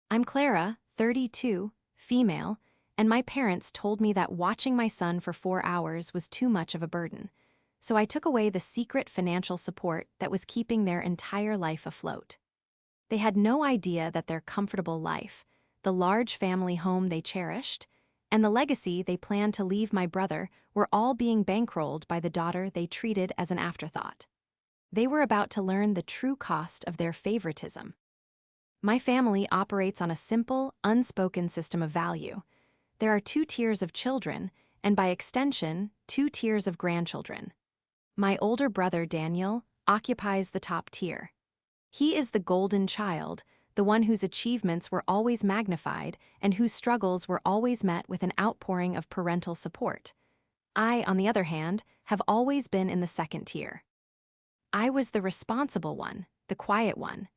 I'm Clara, 32, female, and my parents told me that watching my son for 4 hours was too much of a burden. So I took away the secret financial support that was keeping their entire life afloat. They had no idea that their comfortable life, the large family home they cherished, and the legacy they planned to leave my brother were all being bankrolled by the daughter they treated as an afterthought. They were about to learn the true cost of their favoritism. My family operates on a simple, unspoken system of value. There are 2 tiers of children, and by extension, 2 tiers of grandchildren. My older brother, Daniel, occupies the top tier. He is the golden child, the one whose achievements were always magnified and whose struggles were always met with an outpouring of parental support. I, on the other hand, have always been in the second tier. I was the responsible one, the quiet one,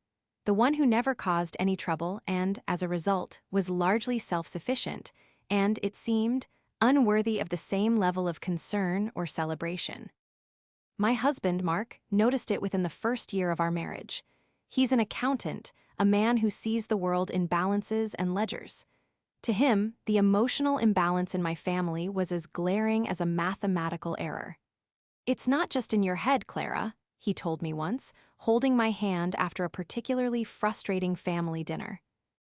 the one who never caused any trouble and, as a result, was largely self-sufficient and, it seemed, unworthy of the same level of concern or celebration. My husband, Mark, noticed it within the first year of our marriage. He's an accountant, a man who sees the world in balances and ledgers. To him, the emotional imbalance in my family was as glaring as a mathematical error. "It's not just in your head, Clara," he told me once, holding my hand after a particularly frustrating family dinner.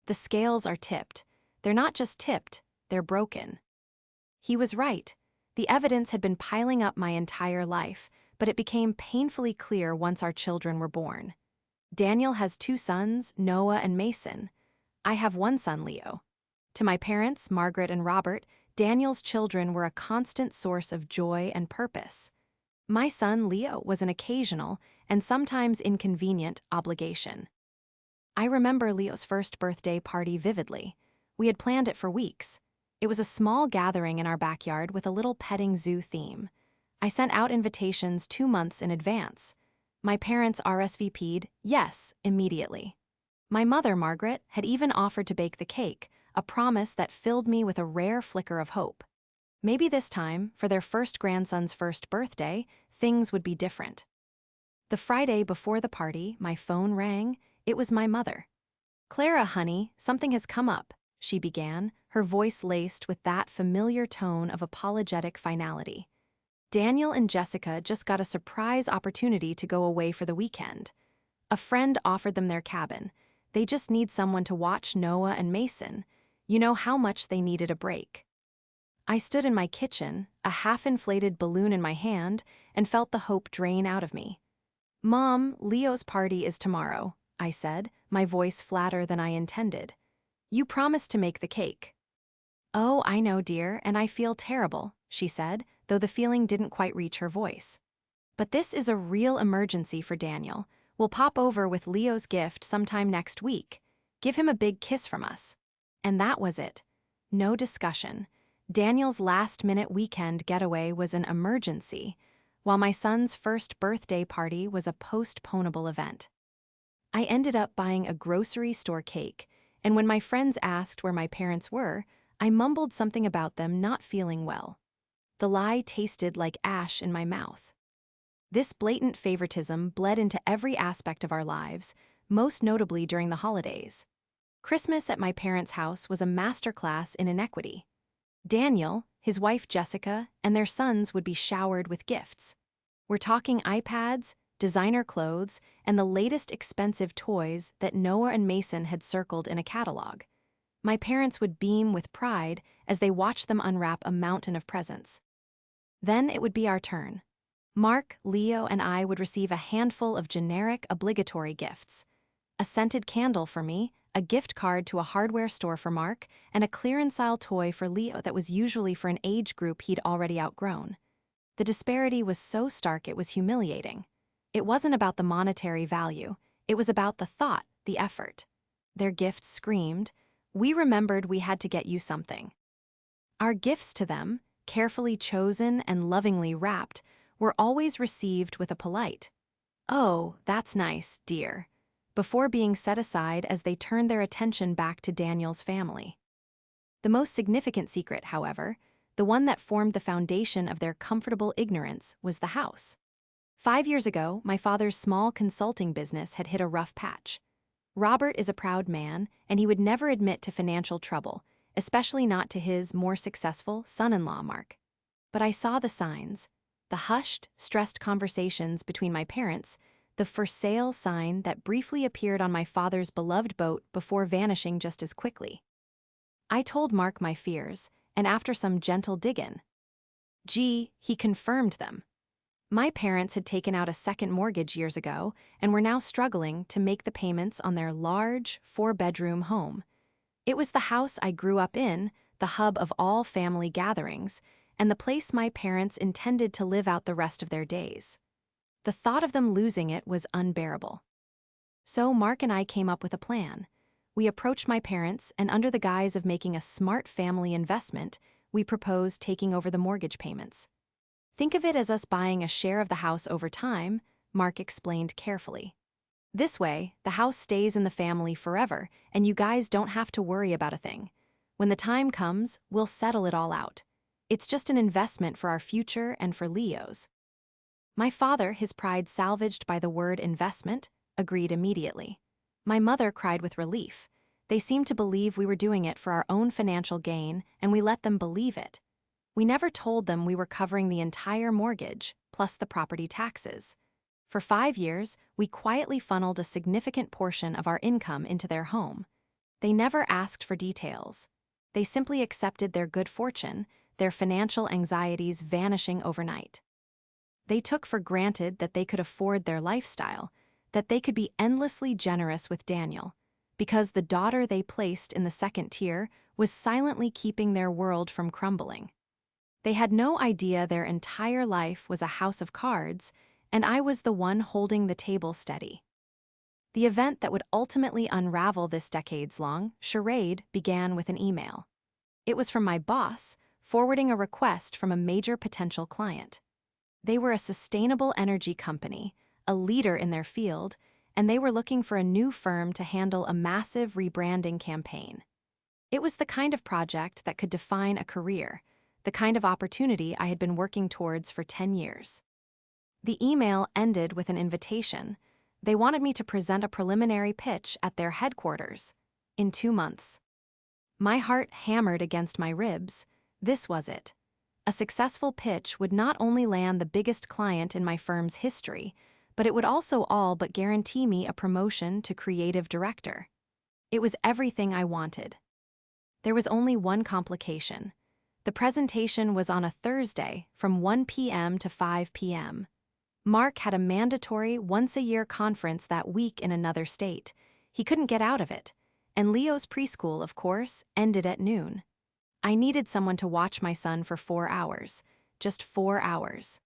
"The scales are tipped. They're not just tipped, they're broken." He was right. The evidence had been piling up my entire life, but it became painfully clear once our children were born. Daniel has 2 sons, Noah and Mason. I have 1 son, Leo. To my parents, Margaret and Robert, Daniel's children were a constant source of joy and purpose. My son, Leo, was an occasional and sometimes inconvenient obligation. I remember Leo's first birthday party vividly. We had planned it for weeks. It was a small gathering in our backyard with a little petting zoo theme. I sent out invitations 2 months in advance. My parents RSVP'd yes immediately. My mother, Margaret, had even offered to bake the cake, a promise that filled me with a rare flicker of hope. Maybe this time, for their first grandson's first birthday, things would be different. The Friday before the party, my phone rang. It was my mother. "Clara, honey, something has come up," she began, her voice laced with that familiar tone of apologetic finality. "Daniel and Jessica just got a surprise opportunity to go away for the weekend. A friend offered them their cabin. They just need someone to watch Noah and Mason. You know how much they needed a break." I stood in my kitchen, a half-inflated balloon in my hand, and felt the hope drain out of me. "Mom, Leo's party is tomorrow," I said, my voice flatter than I intended. "You promised to make the cake." "Oh, I know, dear, and I feel terrible," she said, though the feeling didn't quite reach her voice. "But this is a real emergency for Daniel. We'll pop over with Leo's gift sometime next week. Give him a big kiss from us." And that was it. No discussion. Daniel's last-minute weekend getaway was an emergency, while my son's first birthday party was a postponable event. I ended up buying a grocery store cake, and when my friends asked where my parents were, I mumbled something about them not feeling well. The lie tasted like ash in my mouth. This blatant favoritism bled into every aspect of our lives, most notably during the holidays. Christmas at my parents' house was a masterclass in inequity. Daniel, his wife Jessica, and their sons would be showered with gifts. We're talking iPads, designer clothes, and the latest expensive toys that Noah and Mason had circled in a catalog. My parents would beam with pride as they watched them unwrap a mountain of presents. Then it would be our turn. Mark, Leo, and I would receive a handful of generic, obligatory gifts. A scented candle for me, a gift card to a hardware store for Mark, and a clearance-aisle toy for Leo that was usually for an age group he'd already outgrown. The disparity was so stark it was humiliating. It wasn't about the monetary value, it was about the thought, the effort. Their gifts screamed, "We remembered we had to get you something." Our gifts to them, carefully chosen and lovingly wrapped, were always received with a polite, "Oh, that's nice, dear," before being set aside as they turned their attention back to Daniel's family. The most significant secret, however, the one that formed the foundation of their comfortable ignorance, was the house. 5 years ago, my father's small consulting business had hit a rough patch. Robert is a proud man, and he would never admit to financial trouble, especially not to his more successful son-in-law, Mark. But I saw the signs. The hushed, stressed conversations between my parents, the for sale sign that briefly appeared on my father's beloved boat before vanishing just as quickly. I told Mark my fears, and after some gentle dig-in, he confirmed them. My parents had taken out a second mortgage years ago and were now struggling to make the payments on their large, four-bedroom home. It was the house I grew up in, the hub of all family gatherings, and the place my parents intended to live out the rest of their days. The thought of them losing it was unbearable. So Mark and I came up with a plan. We approached my parents, and under the guise of making a smart family investment, we proposed taking over the mortgage payments. Think of it as us buying a share of the house over time, Mark explained carefully. This way, the house stays in the family forever, and you guys don't have to worry about a thing. When the time comes, we'll settle it all out. It's just an investment for our future and for Leo's. My father, his pride salvaged by the word investment, agreed immediately. My mother cried with relief. They seemed to believe we were doing it for our own financial gain, and we let them believe it. We never told them we were covering the entire mortgage, plus the property taxes. For 5 years, we quietly funneled a significant portion of our income into their home. They never asked for details. They simply accepted their good fortune, their financial anxieties vanishing overnight. They took for granted that they could afford their lifestyle, that they could be endlessly generous with Daniel, because the daughter they placed in the second tier was silently keeping their world from crumbling. They had no idea their entire life was a house of cards, and I was the one holding the table steady. The event that would ultimately unravel this decades-long charade began with an email. It was from my boss, forwarding a request from a major potential client. They were a sustainable energy company, a leader in their field, and they were looking for a new firm to handle a massive rebranding campaign. It was the kind of project that could define a career, the kind of opportunity I had been working towards for 10 years. The email ended with an invitation. They wanted me to present a preliminary pitch at their headquarters in 2 months. My heart hammered against my ribs. This was it. A successful pitch would not only land the biggest client in my firm's history, but it would also all but guarantee me a promotion to creative director. It was everything I wanted. There was only one complication. The presentation was on a Thursday from 1 p.m. to 5 p.m. Mark had a mandatory once-a-year conference that week in another state. He couldn't get out of it. And Leo's preschool, of course, ended at noon. I needed someone to watch my son for 4 hours. Just 4 hours.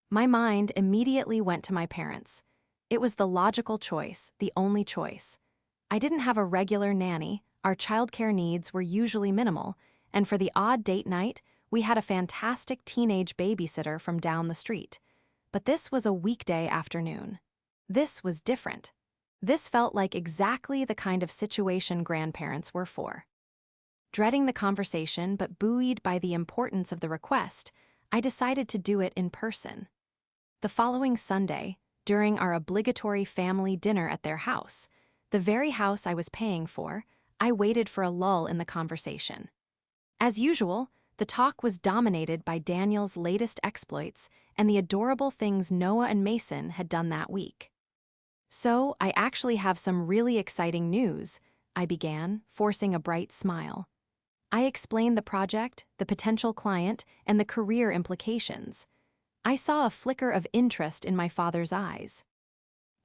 My mind immediately went to my parents. It was the logical choice, the only choice. I didn't have a regular nanny, our childcare needs were usually minimal, and for the odd date night, we had a fantastic teenage babysitter from down the street. But this was a weekday afternoon. This was different. This felt like exactly the kind of situation grandparents were for. Dreading the conversation but buoyed by the importance of the request, I decided to do it in person. The following Sunday, during our obligatory family dinner at their house, the very house I was paying for, I waited for a lull in the conversation. As usual, the talk was dominated by Daniel's latest exploits and the adorable things Noah and Mason had done that week. So, I actually have some really exciting news, I began, forcing a bright smile. I explained the project, the potential client, and the career implications. I saw a flicker of interest in my father's eyes.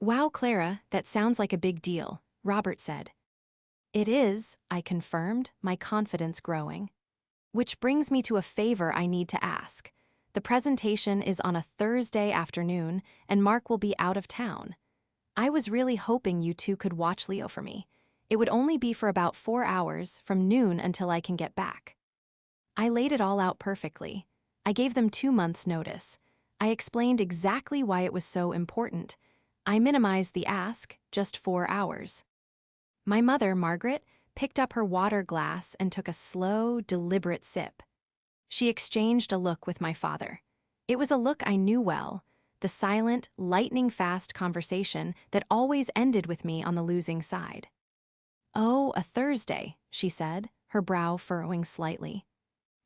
"Wow, Clara, that sounds like a big deal," Robert said. "It is," I confirmed, my confidence growing. "Which brings me to a favor I need to ask. The presentation is on a Thursday afternoon, and Mark will be out of town. I was really hoping you two could watch Leo for me. It would only be for about 4 hours, from noon until I can get back." I laid it all out perfectly. I gave them 2 months' notice. I explained exactly why it was so important. I minimized the ask, just 4 hours. My mother, Margaret, picked up her water glass and took a slow, deliberate sip. She exchanged a look with my father. It was a look I knew well, the the silent, lightning-fast conversation that always ended with me on the losing side. "Oh, a Thursday," she said, her brow furrowing slightly.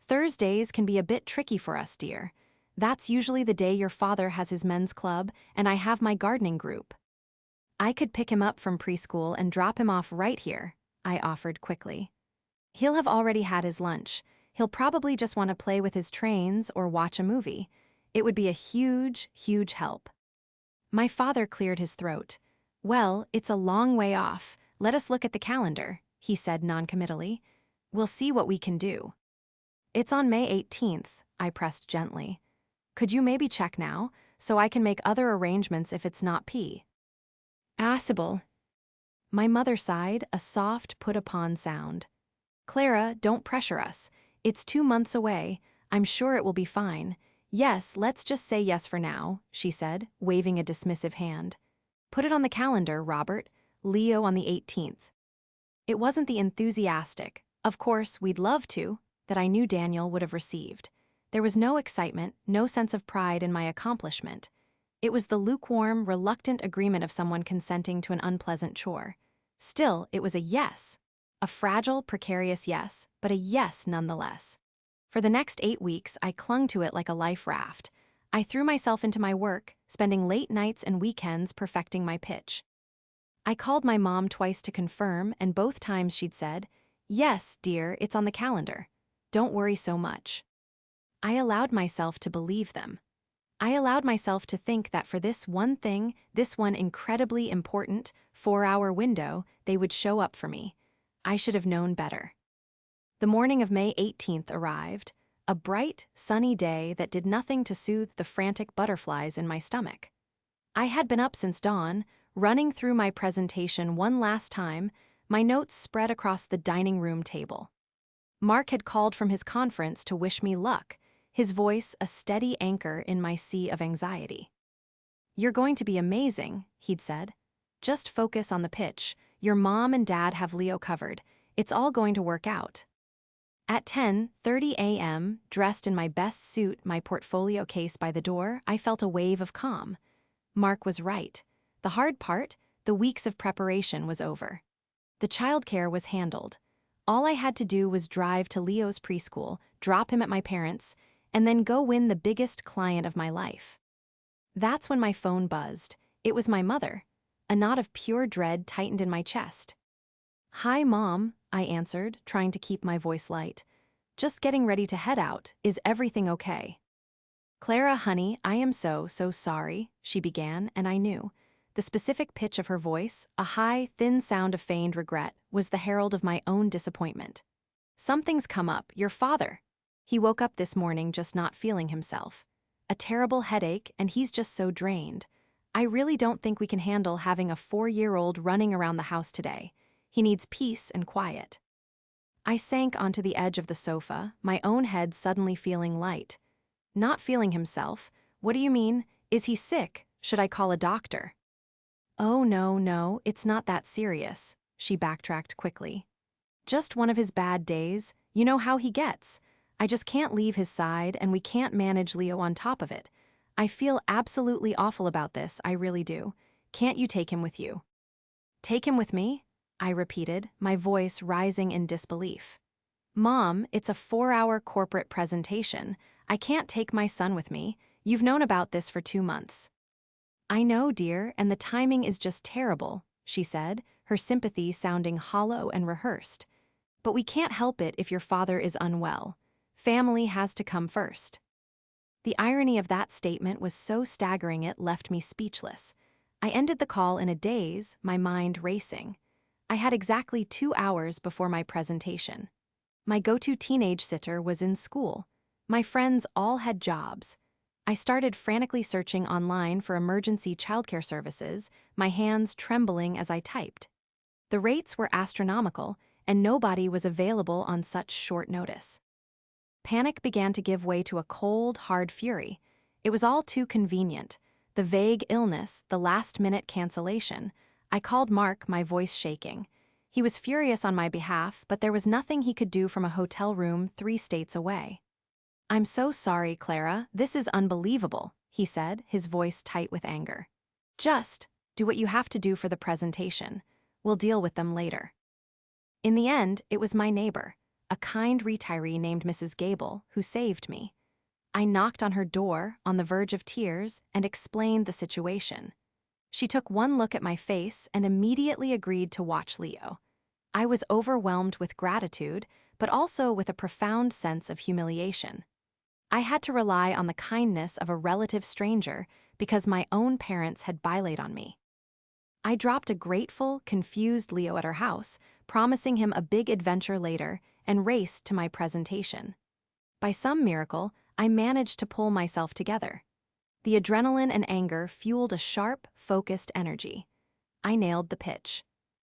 "Thursdays can be a bit tricky for us, dear. That's usually the day your father has his men's club and I have my gardening group." "I could pick him up from preschool and drop him off right here," I offered quickly. "He'll have already had his lunch. He'll probably just want to play with his trains or watch a movie. It would be a huge, huge help." My father cleared his throat. "Well, it's a long way off. Let us look at the calendar," he said noncommittally. "We'll see what we can do." "It's on May 18th, I pressed gently. "Could you maybe check now, so I can make other arrangements if it's not possible?" My mother sighed, a soft, put-upon sound. "Clara, don't pressure us. It's 2 months away. I'm sure it will be fine. Yes, let's just say yes for now," she said, waving a dismissive hand. "Put it on the calendar, Robert. Leo on the 18th. It wasn't the enthusiastic, "Of course, we'd love to," that I knew Daniel would have received. There was no excitement, no sense of pride in my accomplishment. It was the lukewarm, reluctant agreement of someone consenting to an unpleasant chore. Still, it was a yes. A fragile, precarious yes, but a yes nonetheless. For the next 8 weeks, I clung to it like a life raft. I threw myself into my work, spending late nights and weekends perfecting my pitch. I called my mom twice to confirm, and both times she'd said, "Yes, dear, it's on the calendar. Don't worry so much." I allowed myself to believe them. I allowed myself to think that for this one thing, this one incredibly important 4-hour window, they would show up for me. I should have known better. The morning of May 18th arrived, a bright, sunny day that did nothing to soothe the frantic butterflies in my stomach. I had been up since dawn, running through my presentation one last time, my notes spread across the dining room table. Mark had called from his conference to wish me luck, his voice a steady anchor in my sea of anxiety. "You're going to be amazing," he'd said. "Just focus on the pitch. Your mom and dad have Leo covered. It's all going to work out." At 10:30 a.m., dressed in my best suit, my portfolio case by the door, I felt a wave of calm. Mark was right. The hard part, the weeks of preparation, was over. The childcare was handled. All I had to do was drive to Leo's preschool, drop him at my parents', and then go win the biggest client of my life. That's when my phone buzzed. It was my mother. A knot of pure dread tightened in my chest. "Hi, Mom," I answered, trying to keep my voice light. "Just getting ready to head out. Is everything okay?" "Clara, honey, I am so sorry," she began, and I knew. The specific pitch of her voice, a high, thin sound of feigned regret, was the herald of my own disappointment. "Something's come up, your father. He woke up this morning just not feeling himself. A terrible headache, and he's just so drained. I really don't think we can handle having a 4-year-old running around the house today. He needs peace and quiet." I sank onto the edge of the sofa, my own head suddenly feeling light. "Not feeling himself? What do you mean? Is he sick? Should I call a doctor?" "Oh, no, it's not that serious," she backtracked quickly. "Just one of his bad days. You know how he gets. I just can't leave his side, and we can't manage Leo on top of it. I feel absolutely awful about this, I really do. Can't you take him with you?" "Take him with me?" I repeated, my voice rising in disbelief. "Mom, it's a 4-hour corporate presentation. I can't take my son with me. You've known about this for 2 months." "I know, dear, and the timing is just terrible," she said, her sympathy sounding hollow and rehearsed. "But we can't help it if your father is unwell. Family has to come first." The irony of that statement was so staggering it left me speechless. I ended the call in a daze, my mind racing. I had exactly 2 hours before my presentation. My go-to teenage sitter was in school. My friends all had jobs. I started frantically searching online for emergency childcare services, my hands trembling as I typed. The rates were astronomical, and nobody was available on such short notice. Panic began to give way to a cold, hard fury. It was all too convenient. The vague illness, the last-minute cancellation. I called Mark, my voice shaking. He was furious on my behalf, but there was nothing he could do from a hotel room 3 states away. "I'm so sorry, Clara. This is unbelievable," he said, his voice tight with anger. Just do what you have to do for the presentation. We'll deal with them later. In the end, it was my neighbor, a kind retiree named Mrs. Gable, who saved me. I knocked on her door, on the verge of tears, and explained the situation. She took one look at my face and immediately agreed to watch Leo. I was overwhelmed with gratitude, but also with a profound sense of humiliation. I had to rely on the kindness of a relative stranger because my own parents had violated on me. I dropped a grateful, confused Leo at her house, promising him a big adventure later, and raced to my presentation. By some miracle, I managed to pull myself together. The adrenaline and anger fueled a sharp, focused energy. I nailed the pitch.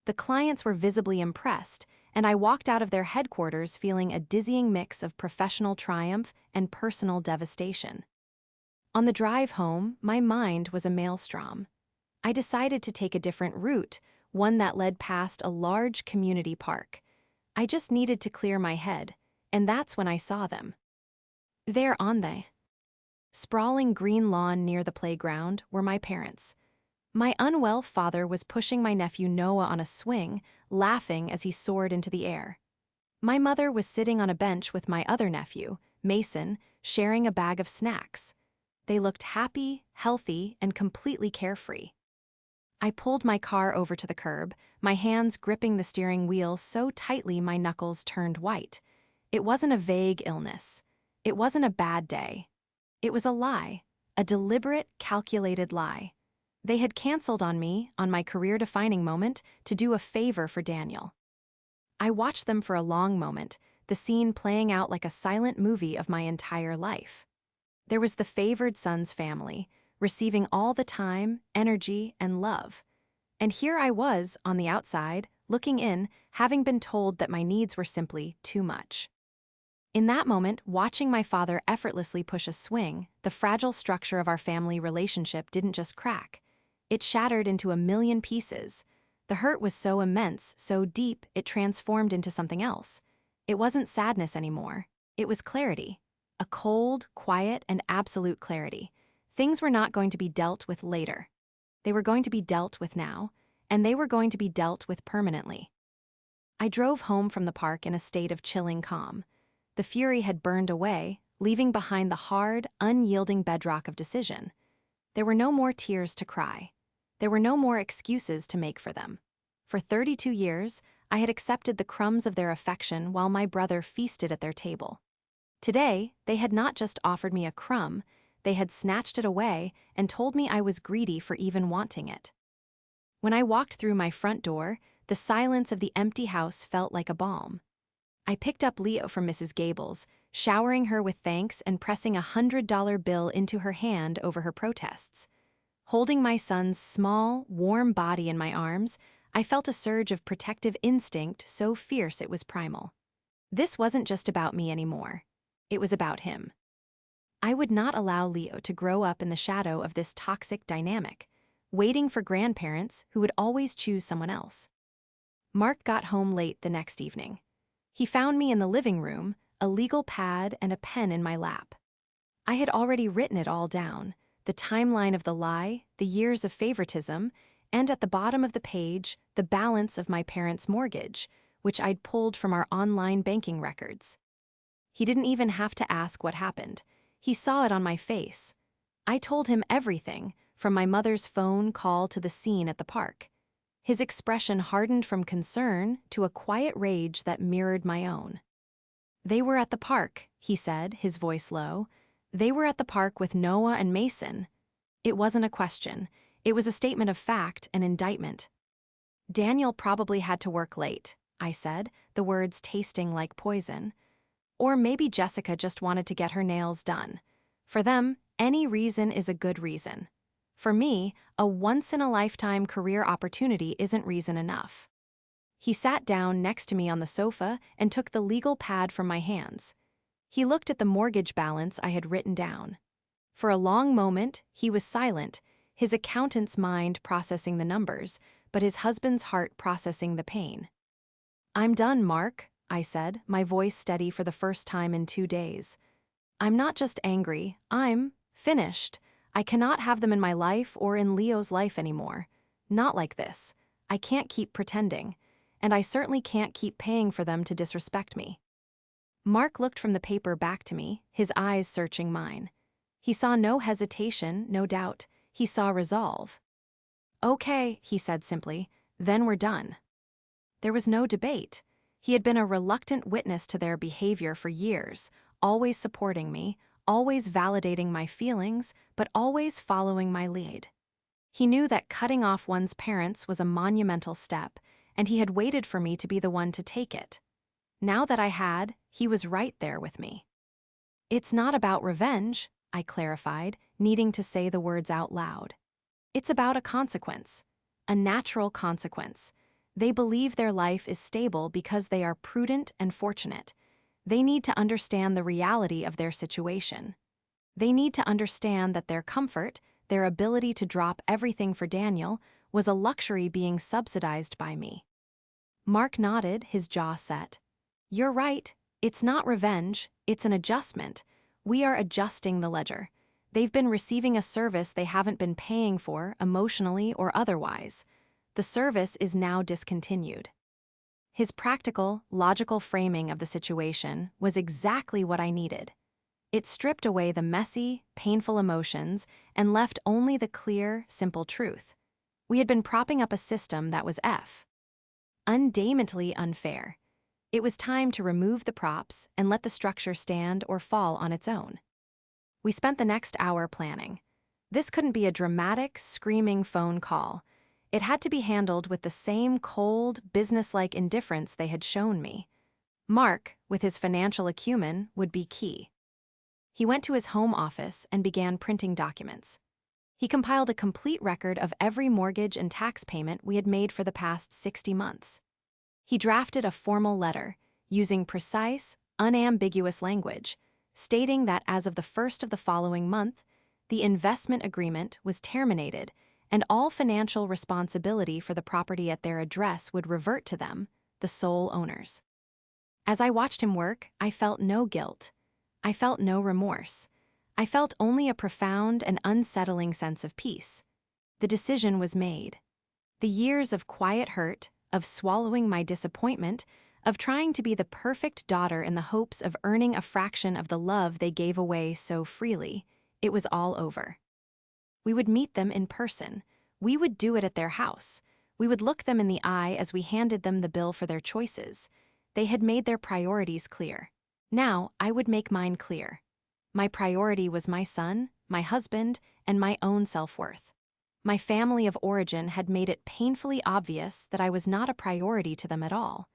The clients were visibly impressed, and I walked out of their headquarters feeling a dizzying mix of professional triumph and personal devastation. On the drive home, my mind was a maelstrom. I decided to take a different route, one that led past a large community park. I just needed to clear my head, and that's when I saw them. There on the sprawling green lawn near the playground were my parents. My unwell father was pushing my nephew Noah on a swing, laughing as he soared into the air. My mother was sitting on a bench with my other nephew, Mason, sharing a bag of snacks. They looked happy, healthy, and completely carefree. I pulled my car over to the curb, my hands gripping the steering wheel so tightly my knuckles turned white. It wasn't a vague illness. It wasn't a bad day. It was a lie, a deliberate, calculated lie. They had canceled on me, on my career-defining moment, to do a favor for Daniel. I watched them for a long moment, the scene playing out like a silent movie of my entire life. There was the favored son's family, receiving all the time, energy, and love. And here I was, on the outside, looking in, having been told that my needs were simply too much. In that moment, watching my father effortlessly push a swing, the fragile structure of our family relationship didn't just crack. It shattered into a million pieces. The hurt was so immense, so deep, it transformed into something else. It wasn't sadness anymore. It was clarity. A cold, quiet, and absolute clarity. Things were not going to be dealt with later. They were going to be dealt with now, and they were going to be dealt with permanently. I drove home from the park in a state of chilling calm. The fury had burned away, leaving behind the hard, unyielding bedrock of decision. There were no more tears to cry. There were no more excuses to make for them. For 32 years, I had accepted the crumbs of their affection while my brother feasted at their table. Today, they had not just offered me a crumb, they had snatched it away and told me I was greedy for even wanting it. When I walked through my front door, the silence of the empty house felt like a balm. I picked up Leo from Mrs. Gable's, showering her with thanks and pressing a $100 bill into her hand over her protests. Holding my son's small, warm body in my arms, I felt a surge of protective instinct so fierce it was primal. This wasn't just about me anymore. It was about him. I would not allow Leo to grow up in the shadow of this toxic dynamic, waiting for grandparents who would always choose someone else. Mark got home late the next evening. He found me in the living room, a legal pad and a pen in my lap. I had already written it all down, the timeline of the lie, the years of favoritism, and at the bottom of the page, the balance of my parents' mortgage, which I'd pulled from our online banking records. He didn't even have to ask what happened. He saw it on my face. I told him everything, from my mother's phone call to the scene at the park. His expression hardened from concern to a quiet rage that mirrored my own. "They were at the park," he said, his voice low. "They were at the park with Noah and Mason." It wasn't a question. It was a statement of fact, an indictment. "Daniel probably had to work late," I said, the words tasting like poison. "Or maybe Jessica just wanted to get her nails done. For them, any reason is a good reason. For me, a once-in-a-lifetime career opportunity isn't reason enough." He sat down next to me on the sofa and took the legal pad from my hands. He looked at the mortgage balance I had written down. For a long moment, he was silent, his accountant's mind processing the numbers, but his husband's heart processing the pain. "I'm done, Mark," I said, my voice steady for the first time in 2 days. "I'm not just angry, I'm finished. I cannot have them in my life or in Leo's life anymore. Not like this. I can't keep pretending. And I certainly can't keep paying for them to disrespect me. Mark looked from the paper back to me, his eyes searching mine. He saw no hesitation, no doubt. He saw resolve. "Okay," he said simply, "then we're done." There was no debate. He had been a reluctant witness to their behavior for years, always supporting me, always validating my feelings, but always following my lead. He knew that cutting off one's parents was a monumental step, and he had waited for me to be the one to take it. Now that I had, he was right there with me. "It's not about revenge," I clarified, needing to say the words out loud. "It's about a consequence, a natural consequence. They believe their life is stable because they are prudent and fortunate. They need to understand the reality of their situation. They need to understand that their comfort, their ability to drop everything for Daniel, was a luxury being subsidized by me." Mark nodded, his jaw set. "You're right. It's not revenge, it's an adjustment. We are adjusting the ledger. They've been receiving a service they haven't been paying for, emotionally or otherwise. The service is now discontinued." His practical, logical framing of the situation was exactly what I needed. It stripped away the messy, painful emotions and left only the clear, simple truth. We had been propping up a system that was undamnedly unfair. It was time to remove the props and let the structure stand or fall on its own. We spent the next hour planning. This couldn't be a dramatic, screaming phone call. It had to be handled with the same cold, businesslike indifference they had shown me. Mark, with his financial acumen, would be key. He went to his home office and began printing documents. He compiled a complete record of every mortgage and tax payment we had made for the past 60 months. He drafted a formal letter, using precise, unambiguous language, stating that as of the first of the following month, the investment agreement was terminated and all financial responsibility for the property at their address would revert to them, the sole owners. As I watched him work, I felt no guilt. I felt no remorse. I felt only a profound and unsettling sense of peace. The decision was made. The years of quiet hurt, of swallowing my disappointment, of trying to be the perfect daughter in the hopes of earning a fraction of the love they gave away so freely, it was all over. We would meet them in person. We would do it at their house. We would look them in the eye as we handed them the bill for their choices. They had made their priorities clear. Now I would make mine clear. My priority was my son, my husband, and my own self-worth. My family of origin had made it painfully obvious that I was not a priority to them at all.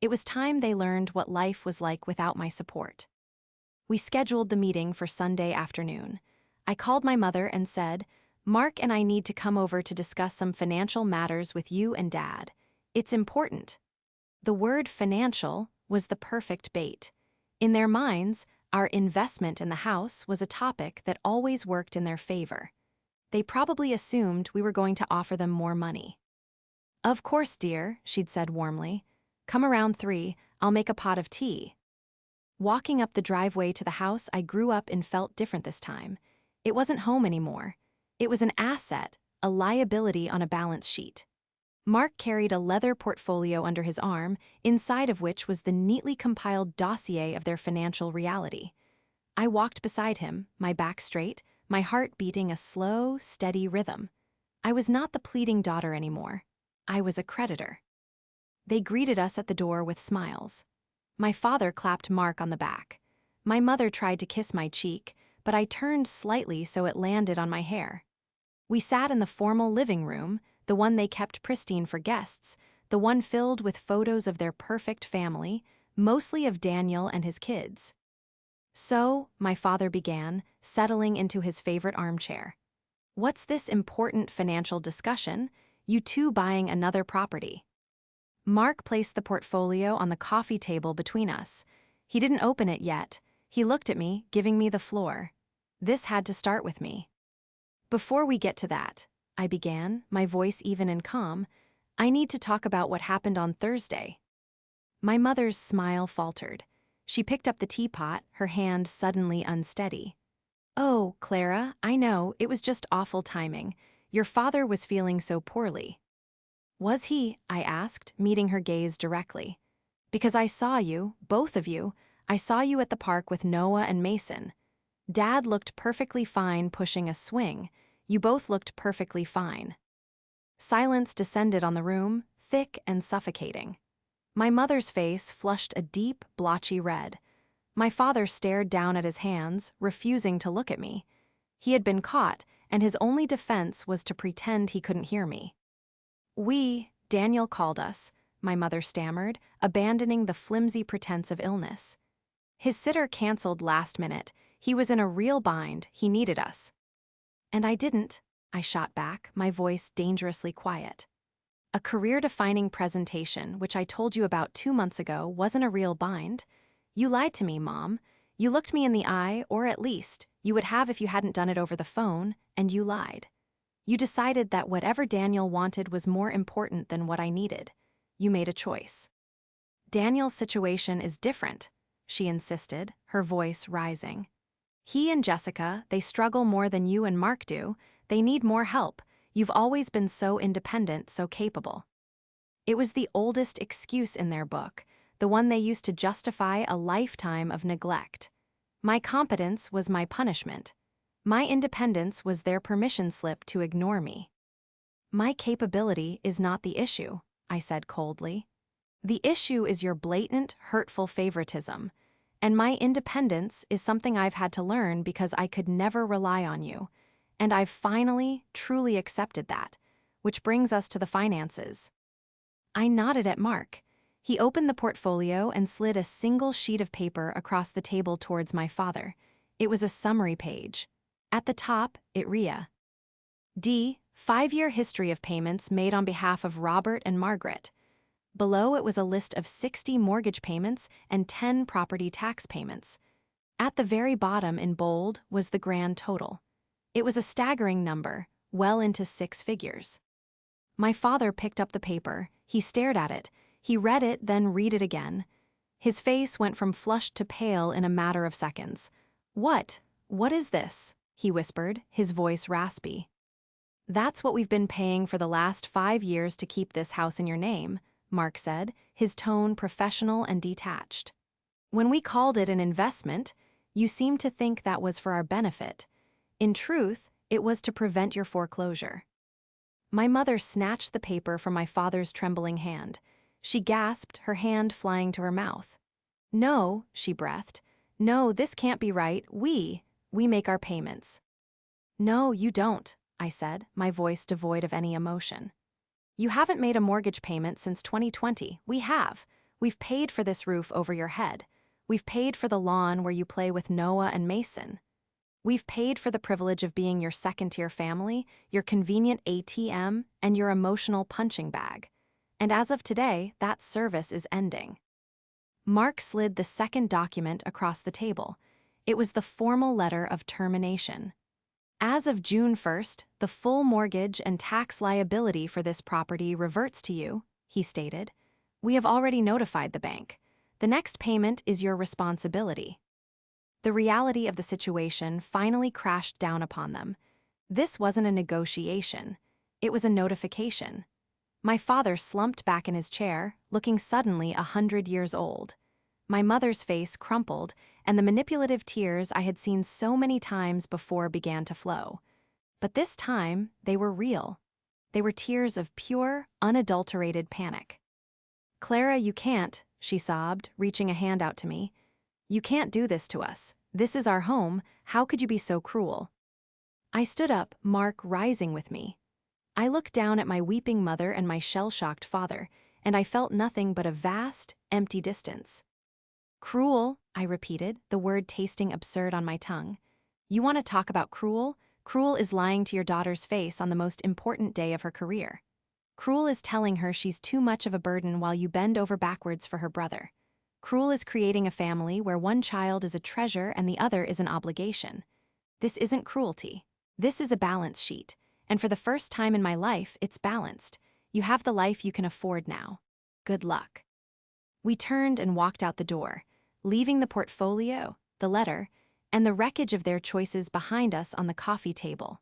It was time they learned what life was like without my support. We scheduled the meeting for Sunday afternoon. I called my mother and said, "Mark and I need to come over to discuss some financial matters with you and Dad. It's important." The word financial was the perfect bait. In their minds, our investment in the house was a topic that always worked in their favor. They probably assumed we were going to offer them more money. "Of course, dear," she'd said warmly. "Come around 3, I'll make a pot of tea." Walking up the driveway to the house I grew up in felt different this time. It wasn't home anymore. It was an asset, a liability on a balance sheet. Mark carried a leather portfolio under his arm, inside of which was the neatly compiled dossier of their financial reality. I walked beside him, my back straight, my heart beating a slow, steady rhythm. I was not the pleading daughter anymore. I was a creditor. They greeted us at the door with smiles. My father clapped Mark on the back. My mother tried to kiss my cheek, but I turned slightly so it landed on my hair. We sat in the formal living room, the one they kept pristine for guests, the one filled with photos of their perfect family, mostly of Daniel and his kids. "So," my father began, settling into his favorite armchair. "What's this important financial discussion? You two buying another property." Mark placed the portfolio on the coffee table between us. He didn't open it yet. He looked at me, giving me the floor. This had to start with me. "Before we get to that," I began, my voice even and calm, "I need to talk about what happened on Thursday." My mother's smile faltered. She picked up the teapot, her hand suddenly unsteady. "Oh, Clara, I know, it was just awful timing. Your father was feeling so poorly." "Was he?" I asked, meeting her gaze directly. "Because I saw you, both of you. I saw you at the park with Noah and Mason. Dad looked perfectly fine pushing a swing. You both looked perfectly fine." Silence descended on the room, thick and suffocating. My mother's face flushed a deep, blotchy red. My father stared down at his hands, refusing to look at me. He had been caught, and his only defense was to pretend he couldn't hear me. Daniel called us," my mother stammered, abandoning the flimsy pretense of illness. "His sitter canceled last minute. He was in a real bind, he needed us." "And I didn't," I shot back, my voice dangerously quiet. "A career-defining presentation, which I told you about 2 months ago, wasn't a real bind. You lied to me, Mom. You looked me in the eye, or at least, you would have if you hadn't done it over the phone, and you lied. You decided that whatever Daniel wanted was more important than what I needed. You made a choice." "Daniel's situation is different," she insisted, her voice rising. "He and Jessica, they struggle more than you and Mark do. They need more help. You've always been so independent, so capable." It was the oldest excuse in their book, the one they used to justify a lifetime of neglect. My competence was my punishment. My independence was their permission slip to ignore me. "My capability is not the issue," I said coldly. "The issue is your blatant, hurtful favoritism. And my independence is something I've had to learn because I could never rely on you. And I've finally, truly accepted that, which brings us to the finances." I nodded at Mark. He opened the portfolio and slid a single sheet of paper across the table towards my father. It was a summary page. At the top, it read, "D. 5-year history of payments made on behalf of Robert and Margaret." Below it was a list of 60 mortgage payments and 10 property tax payments. At the very bottom in bold was the grand total. It was a staggering number, well into 6 figures. My father picked up the paper, he stared at it, he read it, then read it again. His face went from flushed to pale in a matter of seconds. What is this?" he whispered, his voice raspy. "That's what we've been paying for the last 5 years to keep this house in your name," Mark said, his tone professional and detached. "When we called it an investment, you seemed to think that was for our benefit. In truth, it was to prevent your foreclosure." My mother snatched the paper from my father's trembling hand. She gasped, her hand flying to her mouth. "No," she breathed. "No, this can't be right. We make our payments." "No, you don't," I said, my voice devoid of any emotion. "You haven't made a mortgage payment since 2020. We have. We've paid for this roof over your head. We've paid for the lawn where you play with Noah and Mason. We've paid for the privilege of being your second-tier family, your convenient ATM, and your emotional punching bag. And as of today, that service is ending." Mark slid the second document across the table. It was the formal letter of termination. "As of June 1st, the full mortgage and tax liability for this property reverts to you," he stated. "We have already notified the bank. The next payment is your responsibility." The reality of the situation finally crashed down upon them. This wasn't a negotiation. It was a notification. My father slumped back in his chair, looking suddenly 100 years old. My mother's face crumpled, and the manipulative tears I had seen so many times before began to flow. But this time, they were real. They were tears of pure, unadulterated panic. "Clara, you can't," she sobbed, reaching a hand out to me. "You can't do this to us. This is our home. How could you be so cruel?" I stood up, Mark rising with me. I looked down at my weeping mother and my shell-shocked father, and I felt nothing but a vast, empty distance. "Cruel," I repeated, the word tasting absurd on my tongue. "You want to talk about cruel? Cruel is lying to your daughter's face on the most important day of her career. Cruel is telling her she's too much of a burden while you bend over backwards for her brother. Cruel is creating a family where one child is a treasure and the other is an obligation. This isn't cruelty. This is a balance sheet. And for the first time in my life, it's balanced. You have the life you can afford now. Good luck." We turned and walked out the door, leaving the portfolio, the letter, and the wreckage of their choices behind us on the coffee table.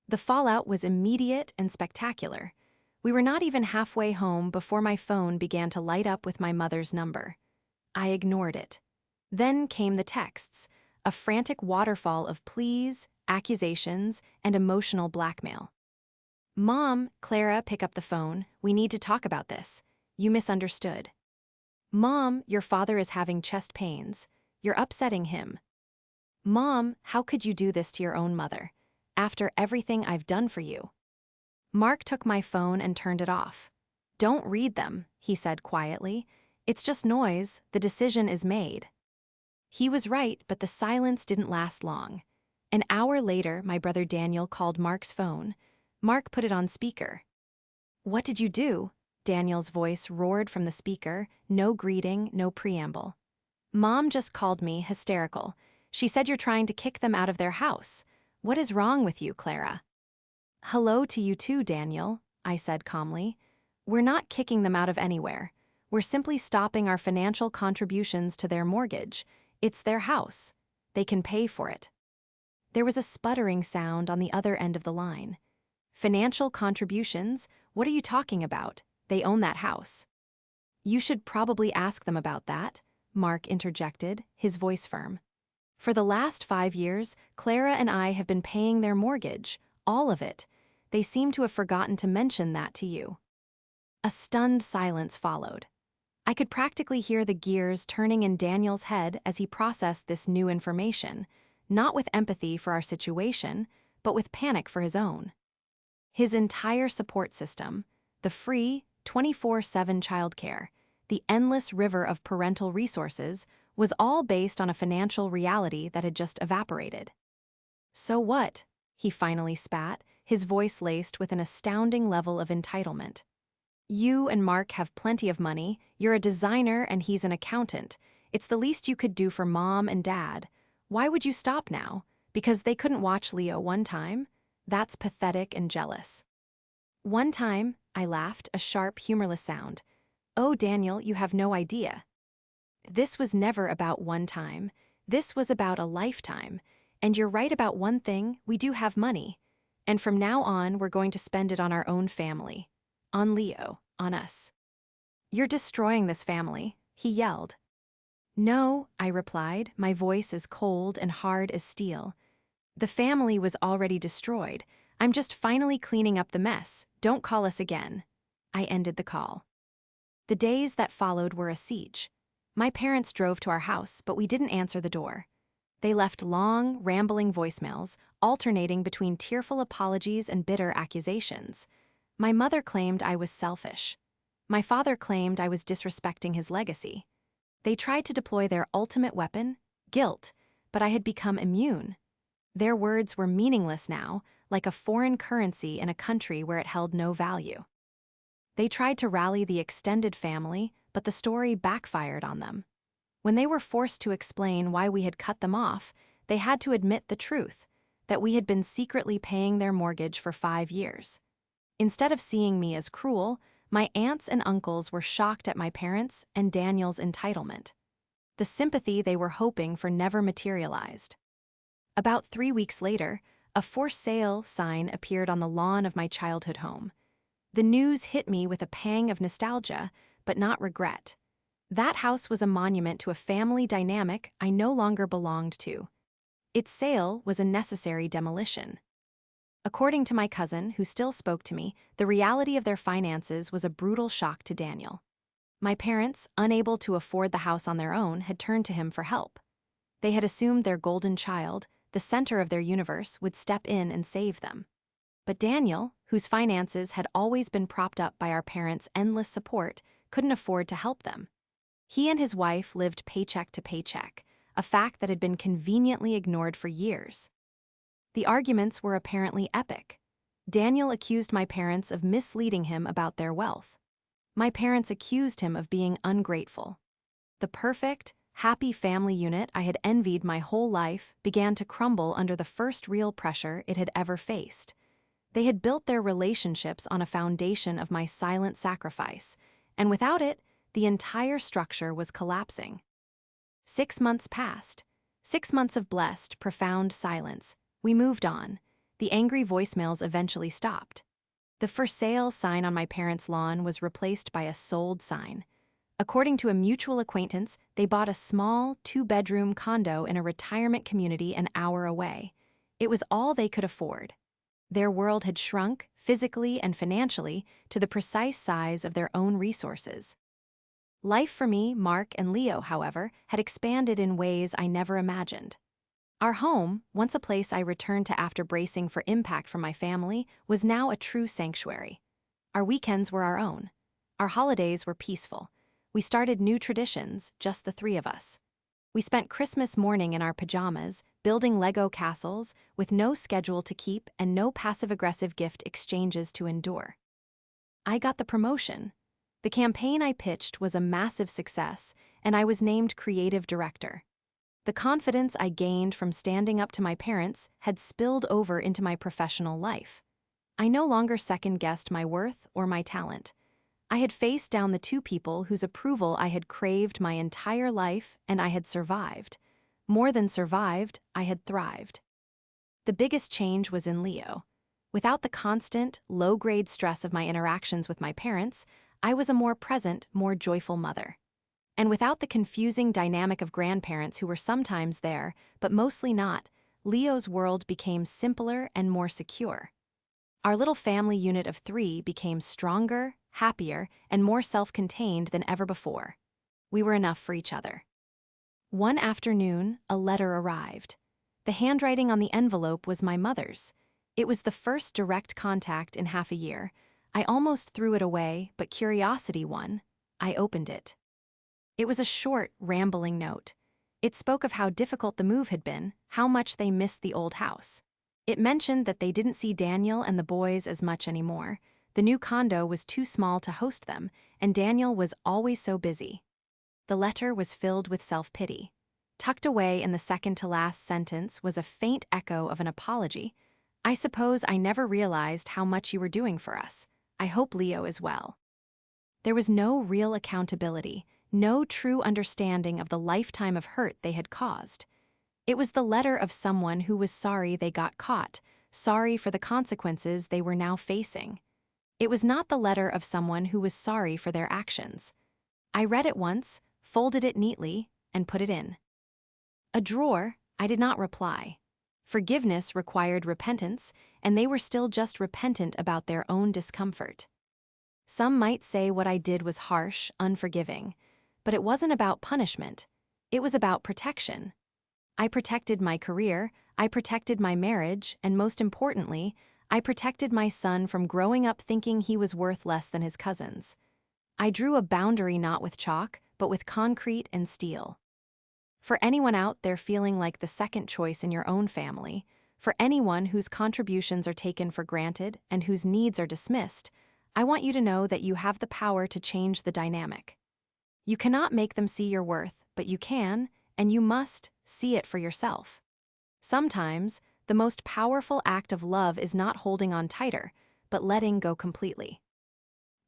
The fallout was immediate and spectacular. We were not even halfway home before my phone began to light up with my mother's number. I ignored it. Then came the texts, a frantic waterfall of pleas, accusations, and emotional blackmail. "Mom, Clara, pick up the phone. We need to talk about this. You misunderstood. Mom, your father is having chest pains. You're upsetting him. Mom, how could you do this to your own mother? After everything I've done for you." Mark took my phone and turned it off. "Don't read them," he said quietly. "It's just noise. The decision is made." He was right, but the silence didn't last long. An hour later, my brother Daniel called Mark's phone. Mark put it on speaker. "What did you do?" Daniel's voice roared from the speaker, no greeting, no preamble. "Mom just called me, hysterical. She said you're trying to kick them out of their house. What is wrong with you, Clara?" "Hello to you too, Daniel," I said calmly. "We're not kicking them out of anywhere. We're simply stopping our financial contributions to their mortgage. It's their house. They can pay for it." There was a sputtering sound on the other end of the line. "Financial contributions? What are you talking about? They own that house." "You should probably ask them about that," Mark interjected, his voice firm. "For the last 5 years, Clara and I have been paying their mortgage, all of it. They seem to have forgotten to mention that to you." A stunned silence followed. I could practically hear the gears turning in Daniel's head as he processed this new information, not with empathy for our situation, but with panic for his own. His entire support system, the free, 24/7 childcare, the endless river of parental resources, was all based on a financial reality that had just evaporated. "So what?" he finally spat, his voice laced with an astounding level of entitlement. "You and Mark have plenty of money, you're a designer and he's an accountant. It's the least you could do for Mom and Dad. Why would you stop now? Because they couldn't watch Leo one time? That's pathetic and jealous." "One time," I laughed, a sharp, humorless sound. "Oh, Daniel, you have no idea. This was never about one time. This was about a lifetime. And you're right about one thing, we do have money. And from now on, we're going to spend it on our own family. On Leo, on us." "You're destroying this family," he yelled. "No," I replied, my voice as cold and hard as steel. "The family was already destroyed. I'm just finally cleaning up the mess. Don't call us again." I ended the call. The days that followed were a siege. My parents drove to our house, but we didn't answer the door. They left long, rambling voicemails, alternating between tearful apologies and bitter accusations. My mother claimed I was selfish. My father claimed I was disrespecting his legacy. They tried to deploy their ultimate weapon, guilt, but I had become immune. Their words were meaningless now, like a foreign currency in a country where it held no value. They tried to rally the extended family, but the story backfired on them. When they were forced to explain why we had cut them off, they had to admit the truth, that we had been secretly paying their mortgage for 5 years. Instead of seeing me as cruel, my aunts and uncles were shocked at my parents and Daniel's entitlement. The sympathy they were hoping for never materialized. About 3 weeks later, a for sale sign appeared on the lawn of my childhood home. The news hit me with a pang of nostalgia, but not regret. That house was a monument to a family dynamic I no longer belonged to. Its sale was a necessary demolition. According to my cousin, who still spoke to me, the reality of their finances was a brutal shock to Daniel. My parents, unable to afford the house on their own, had turned to him for help. They had assumed their golden child, the center of their universe, would step in and save them. But Daniel, whose finances had always been propped up by our parents' endless support, couldn't afford to help them. He and his wife lived paycheck to paycheck, a fact that had been conveniently ignored for years. The arguments were apparently epic. Daniel accused my parents of misleading him about their wealth. My parents accused him of being ungrateful. The perfect, happy family unit I had envied my whole life began to crumble under the first real pressure it had ever faced. They had built their relationships on a foundation of my silent sacrifice, and without it, the entire structure was collapsing. 6 months passed. 6 months of blessed, profound silence. We moved on. The angry voicemails eventually stopped. The for sale sign on my parents' lawn was replaced by a sold sign. According to a mutual acquaintance, they bought a small, two-bedroom condo in a retirement community an hour away. It was all they could afford. Their world had shrunk, physically and financially, to the precise size of their own resources. Life for me, Mark, and Leo, however, had expanded in ways I never imagined. Our home, once a place I returned to after bracing for impact from my family, was now a true sanctuary. Our weekends were our own. Our holidays were peaceful. We started new traditions, just the three of us. We spent Christmas morning in our pajamas, building Lego castles, with no schedule to keep and no passive-aggressive gift exchanges to endure. I got the promotion. The campaign I pitched was a massive success, and I was named creative director. The confidence I gained from standing up to my parents had spilled over into my professional life. I no longer second-guessed my worth or my talent. I had faced down the two people whose approval I had craved my entire life, and I had survived. More than survived, I had thrived. The biggest change was in Leo. Without the constant, low-grade stress of my interactions with my parents, I was a more present, more joyful mother. And without the confusing dynamic of grandparents who were sometimes there, but mostly not, Leo's world became simpler and more secure. Our little family unit of three became stronger, happier, and more self-contained than ever before. We were enough for each other. One afternoon, a letter arrived. The handwriting on the envelope was my mother's. It was the first direct contact in half a year. I almost threw it away, but curiosity won. I opened it. It was a short, rambling note. It spoke of how difficult the move had been, how much they missed the old house. It mentioned that they didn't see Daniel and the boys as much anymore. The new condo was too small to host them, and Daniel was always so busy. The letter was filled with self-pity. Tucked away in the second-to-last sentence was a faint echo of an apology. "I suppose I never realized how much you were doing for us. I hope Leo is well." There was no real accountability, no true understanding of the lifetime of hurt they had caused. It was the letter of someone who was sorry they got caught, sorry for the consequences they were now facing. It was not the letter of someone who was sorry for their actions. I read it once, folded it neatly, and put it in a drawer. I did not reply. Forgiveness required repentance, and they were still just repentant about their own discomfort. Some might say what I did was harsh, unforgiving, but it wasn't about punishment. It was about protection. I protected my career, I protected my marriage, and most importantly, I protected my son from growing up thinking he was worth less than his cousins. I drew a boundary not with chalk, but with concrete and steel. For anyone out there feeling like the second choice in your own family, for anyone whose contributions are taken for granted and whose needs are dismissed, I want you to know that you have the power to change the dynamic. You cannot make them see your worth, but you can, and you must, see it for yourself. Sometimes, the most powerful act of love is not holding on tighter, but letting go completely.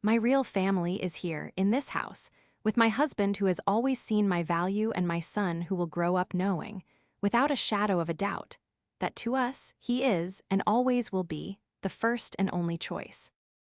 My real family is here, in this house, with my husband who has always seen my value and my son who will grow up knowing, without a shadow of a doubt, that to us, he is, and always will be, the first and only choice.